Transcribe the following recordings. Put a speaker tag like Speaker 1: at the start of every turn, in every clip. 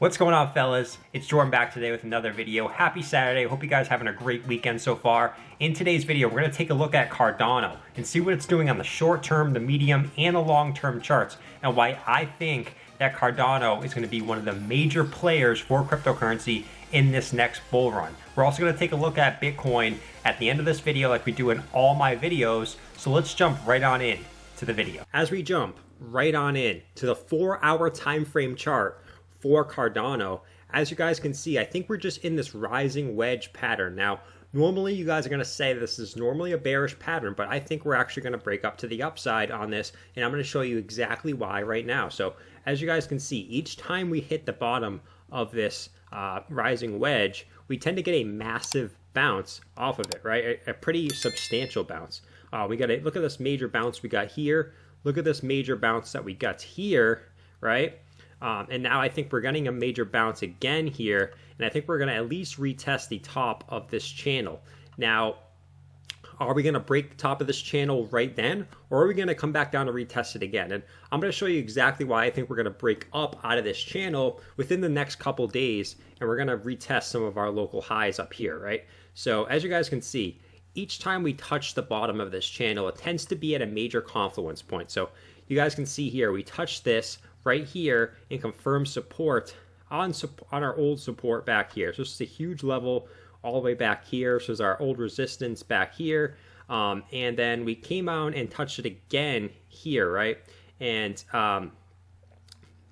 Speaker 1: What's going on, fellas? It's Jordan back today with another video. Happy Saturday. Hope you guys are having a great weekend so far. In today's video, we're going to take a look at Cardano and see what it's doing on the short term, the medium, and the long term charts, and why I think that Cardano is going to be one of the major players for cryptocurrency in this next bull run. We're also going to take a look at Bitcoin at the end of this video like we do in all my videos. So let's jump right on in to the video. As we jump right on in to the 4-hour time frame chart for Cardano, as you guys can see, I think we're just in this rising wedge pattern. Now, normally you guys are going to say this is normally a bearish pattern, but I think we're actually going to break up to the upside on this, and I'm going to show you exactly why right now. So as you guys can see, each time we hit the bottom of this rising wedge, we tend to get a massive bounce off of it, right? A pretty substantial bounce. We got look at this major bounce we got here. Look at this major bounce that we got here, right? And now I think we're getting a major bounce again here, and I think we're going to at least retest the top of this channel. Now, are we going to break the top of this channel right then, or are we going to come back down and retest it again? And I'm going to show you exactly why I think we're going to break up out of this channel within the next couple days, and we're going to retest some of our local highs up here, right? So as you guys can see, each time we touch the bottom of this channel, it tends to be at a major confluence point. So you guys can see here, we touch this right here and confirm support on our old support back here. So this is a huge level all the way back here. So this is our old resistance back here. And then we came out and touched it again here, right? And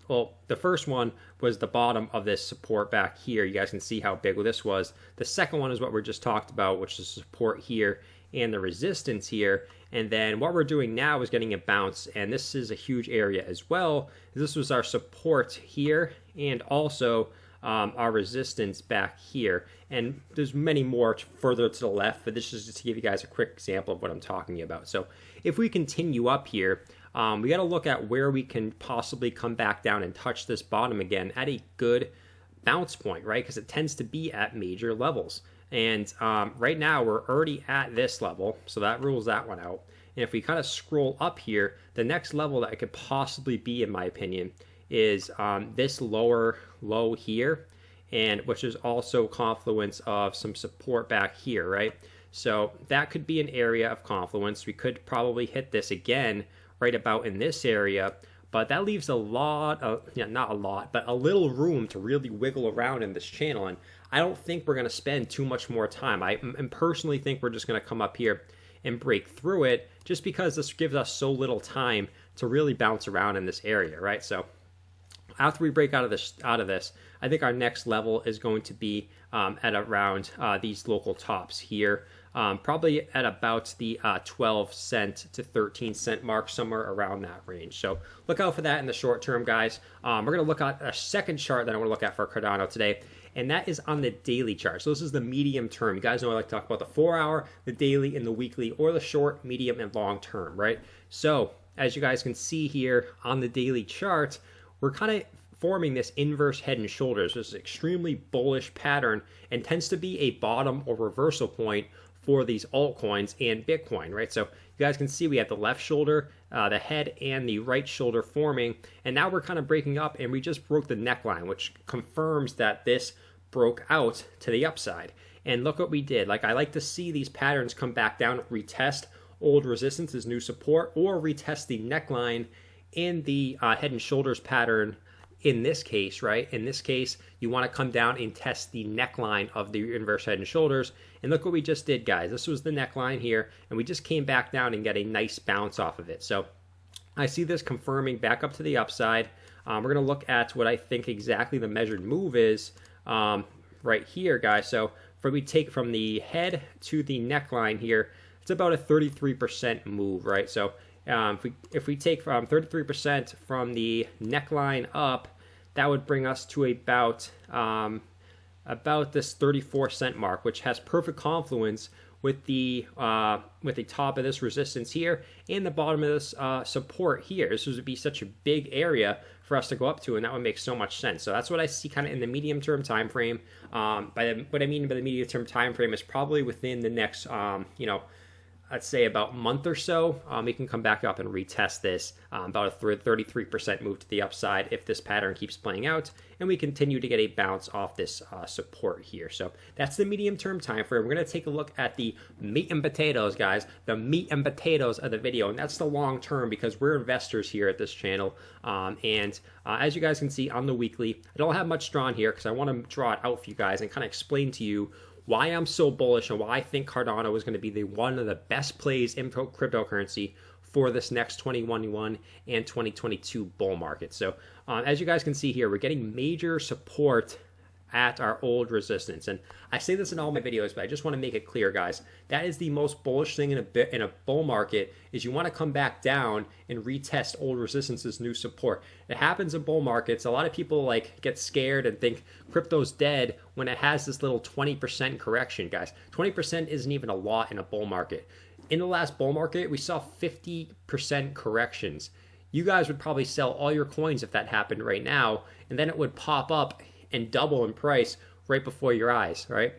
Speaker 1: well, the first one was the bottom of this support back here. You guys can see how big this was. The second one is what we just talked about, which is support here and the resistance here. And then what we're doing now is getting a bounce, and this is a huge area as well. This was our support here and also our resistance back here. And there's many more further to the left, but this is just to give you guys a quick example of what I'm talking about. So if we continue up here, we got to look at where we can possibly come back down and touch this bottom again at a good bounce point, right? Because it tends to be at major levels. And right now we're already at this level, so that rules that one out. And if we kind of scroll up here, the next level that it could possibly be, in my opinion, is this lower low here, and which is also confluence of some support back here, right? So that could be an area of confluence. We could probably hit this again right about in this area, but that leaves a lot of, not a lot, but a little room to really wiggle around in this channel. And I don't think we're going to spend too much more time. I personally think we're just going to come up here and break through it, just because this gives us so little time to really bounce around in this area, right? So after we break out of this, I think our next level is going to be at around these local tops here, probably at about the 12 cent to 13 cent mark, somewhere around that range. So look out for that in the short term, guys. We're going to look at a second chart that I want to look at for Cardano today, and that is on the daily chart. So this is the medium term. You guys know I like to talk about the 4-hour, the daily, and the weekly, or the short, medium, and long term, right? So as you guys can see here on the daily chart, we're kind of forming this inverse head and shoulders. This is an extremely bullish pattern and tends to be a bottom or reversal point for these altcoins and Bitcoin, right? So you guys can see we have the left shoulder, the head, and the right shoulder forming, and now we're kind of breaking up, and we just broke the neckline, which confirms that this broke out to the upside. And look what we did. Like, I like to see these patterns come back down, retest old resistance as new support, or retest the neckline in the head and shoulders pattern in this case, right? In this case, you want to come down and test the neckline of the inverse head and shoulders. And look what we just did, guys. This was the neckline here, and we just came back down and got a nice bounce off of it. So I see this confirming back up to the upside. We're going to look at what I think exactly the measured move is right here, guys. So if we take from the head to the neckline here, it's about a 33% move, right? So if we take from 33% from the neckline up, that would bring us to about this 34 cent mark, which has perfect confluence with the top of this resistance here and the bottom of this support here. This would be such a big area for us to go up to, and that would make so much sense. So that's what I see kind of in the medium term time frame. What I mean by the medium term time frame is probably within the next let's say about a month or so, we can come back up and retest this, about a 33% move to the upside if this pattern keeps playing out, and we continue to get a bounce off this support here. So that's the medium term time frame. We're going to take a look at the meat and potatoes, guys, the meat and potatoes of the video, and that's the long term, because we're investors here at this channel. As you guys can see on the weekly, I don't have much drawn here because I want to draw it out for you guys and kind of explain to you why I'm so bullish and why I think Cardano is going to be one of the best plays in cryptocurrency for this next 2021 and 2022 bull market. So as you guys can see here, we're getting major support at our old resistance. And I say this in all my videos, but I just want to make it clear, guys, that is the most bullish thing in a bull market, is you want to come back down and retest old resistances, new support. It happens in bull markets. A lot of people like get scared and think crypto's dead when it has this little 20% correction, guys. 20% isn't even a lot in a bull market. In the last bull market, we saw 50% corrections. You guys would probably sell all your coins if that happened right now, and then it would pop up and double in price right before your eyes, right?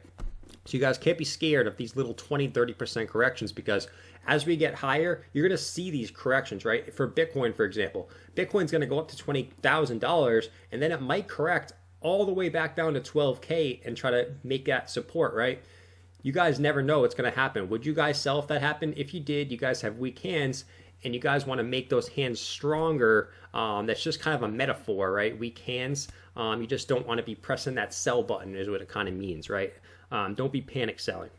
Speaker 1: So you guys can't be scared of these little 20-30% corrections, because as we get higher, you're going to see these corrections, right? For Bitcoin, for example, Bitcoin's going to go up to $20,000, and then it might correct all the way back down to 12K and try to make that support, right? You guys never know what's going to happen. Would you guys sell if that happened? If you did, you guys have weak hands, and you guys want to make those hands stronger. That's just kind of a metaphor, right? Weak hands. You just don't want to be pressing that sell button, is what it kind of means, right? Don't be panic selling.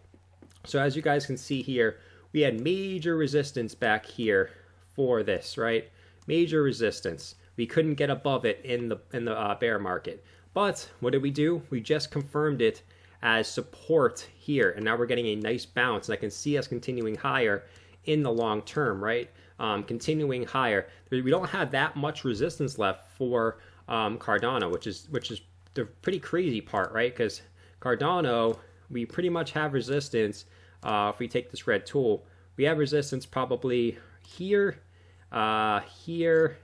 Speaker 1: So as you guys can see here, we had major resistance back here for this, right? Major resistance. We couldn't get above it in the bear market. But what did we do? We just confirmed it as support here, and now we're getting a nice bounce, and I can see us continuing higher in the long term, right? Continuing higher. We don't have that much resistance left for Cardano, which is the pretty crazy part, right? Because Cardano, we pretty much have resistance. If we take this red tool, we have resistance probably here, here,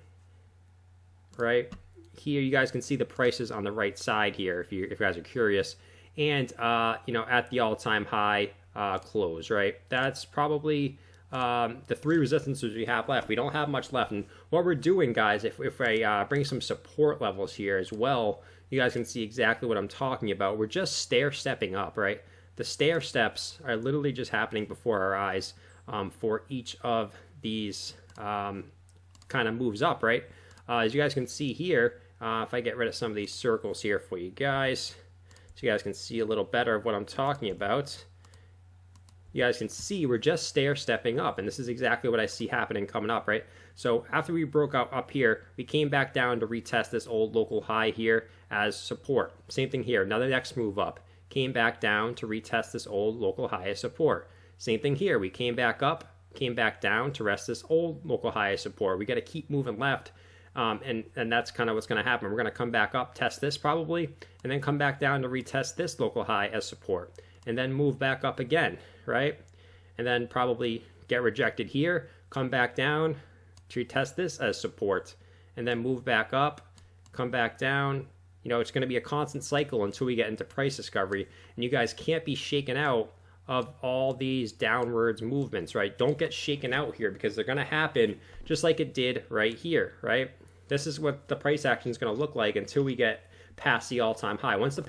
Speaker 1: right? Here, you guys can see the prices on the right side here, if you guys are curious, and at the all-time high close, right? That's probably the three resistances we have left. We don't have much left, and what we're doing, guys, if I bring some support levels here as well, you guys can see exactly what I'm talking about. We're just stair-stepping up, right? The stair steps are literally just happening before our eyes for each of these kind of moves up, right? As you guys can see here, if I get rid of some of these circles here for you guys, so you guys can see a little better of what I'm talking about. You guys can see we're just stair-stepping up, and this is exactly what I see happening coming up, right? So after we broke out up here, we came back down to retest this old local high here as support. Same thing here, another next move up. Came back down to retest this old local high as support. Same thing here, we came back up, came back down to rest this old local high as support. We got to keep moving left, and that's kind of what's going to happen. We're going to come back up, test this probably, and then come back down to retest this local high as support, and then move back up again, right? And then probably get rejected here, come back down to test this as support, and then move back up, come back down. It's going to be a constant cycle until we get into price discovery, and you guys can't be shaken out of all these downwards movements, right? Don't get shaken out here, because they're going to happen just like it did right here, right? This is what the price action is going to look like until we get past the all-time high. Once we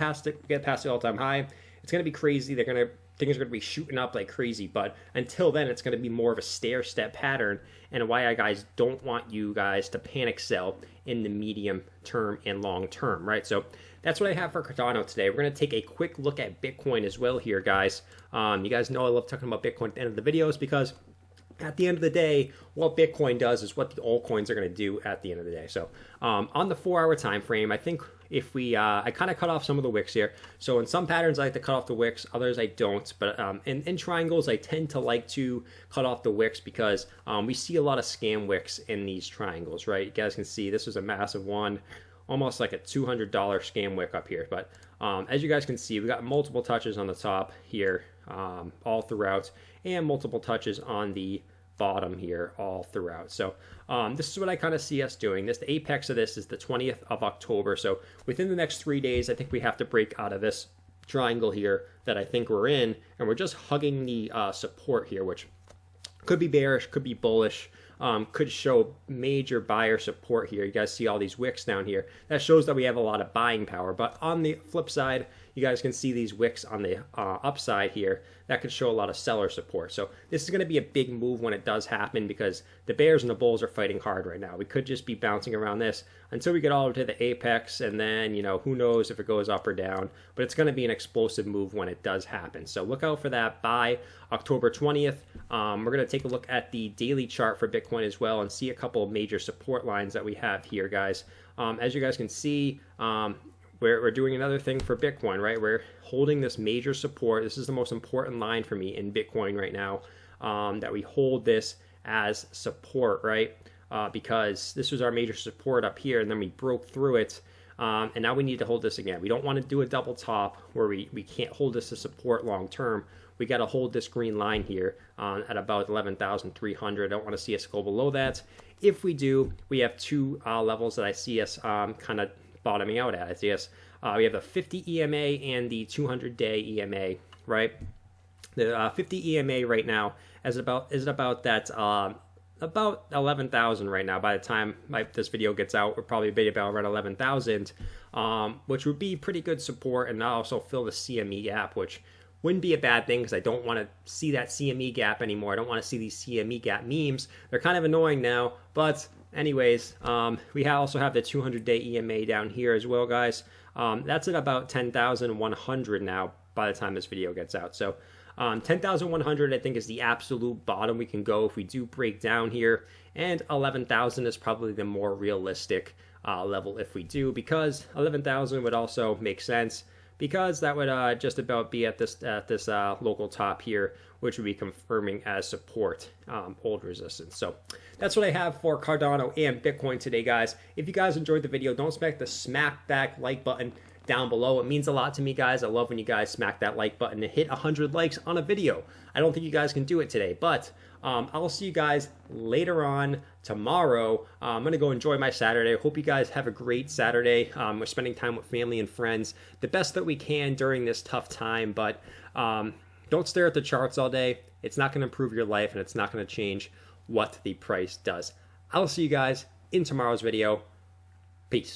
Speaker 1: get past the all-time high, it's going to be crazy. Things are going to be shooting up like crazy, but until then, it's going to be more of a stair-step pattern, and why I guys don't want you guys to panic sell in the medium term and long term, right? So that's what I have for Cardano today. We're going to take a quick look at Bitcoin as well here, guys. You guys know I love talking about Bitcoin at the end of the videos, because at the end of the day, what Bitcoin does is what the altcoins are going to do at the end of the day. So on the 4-hour time frame, I think if we, I kind of cut off some of the wicks here. So in some patterns, I like to cut off the wicks, others I don't. But in triangles, I tend to like to cut off the wicks, because we see a lot of scam wicks in these triangles, right? You guys can see this is a massive one, almost like a $200 scam wick up here. But as you guys can see, we got multiple touches on the top here all throughout, and multiple touches on the bottom here all throughout. So this is what I kind of see us doing. The apex of this is the 20th of October. So within the next 3 days, I think we have to break out of this triangle here that I think we're in, and we're just hugging the support here, which Could be bearish, could be bullish, could show major buyer support here. You guys see all these wicks down here. That shows that we have a lot of buying power. But on the flip side, you guys can see these wicks on the upside here. That could show a lot of seller support. So this is going to be a big move when it does happen, because the bears and the bulls are fighting hard right now. We could just be bouncing around this until we get all to the apex, and then, you know, who knows if it goes up or down. But it's going to be an explosive move when it does happen. So look out for that by October 20th. We're going to take a look at the daily chart for Bitcoin as well and see a couple of major support lines that we have here, guys. As you guys can see, we're doing another thing for Bitcoin, right? We're holding this major support. This is the most important line for me in Bitcoin right now, that we hold this as support, right? Because this was our major support up here, and then we broke through it, and now we need to hold this again. We don't want to do a double top where we can't hold this as support long term. We got to hold this green line here at about 11,300. I don't want to see us go below that. If we do, we have two levels that I see us kind of bottoming out at. I see us, we have the 50 EMA and the 200-day EMA, right? The 50 EMA right now is about that about 11,000 right now. By the time this video gets out, we're probably be about around 11,000, which would be pretty good support, and also fill the CME gap, which wouldn't be a bad thing, because I don't want to see that CME gap anymore. I don't want to see these CME gap memes. They're kind of annoying now, but anyways, we also have the 200-day EMA down here as well, guys. That's at about 10,100 now by the time this video gets out. So 10,100 I think is the absolute bottom we can go if we do break down here, and 11,000 is probably the more realistic level if we do, because 11,000 would also make sense, because that would just about be at this local top here, which would be confirming as support, old resistance. So that's what I have for Cardano and Bitcoin today, guys. If you guys enjoyed the video, don't forget the smack back like button down below. It means a lot to me, guys. I love when you guys smack that like button and hit 100 likes on a video. I don't think you guys can do it today, but I'll see you guys later on tomorrow. I'm going to go enjoy my Saturday. Hope you guys have a great Saturday. We're spending time with family and friends, the best that we can during this tough time, but don't stare at the charts all day. It's not going to improve your life, and it's not going to change what the price does. I'll see you guys in tomorrow's video. Peace.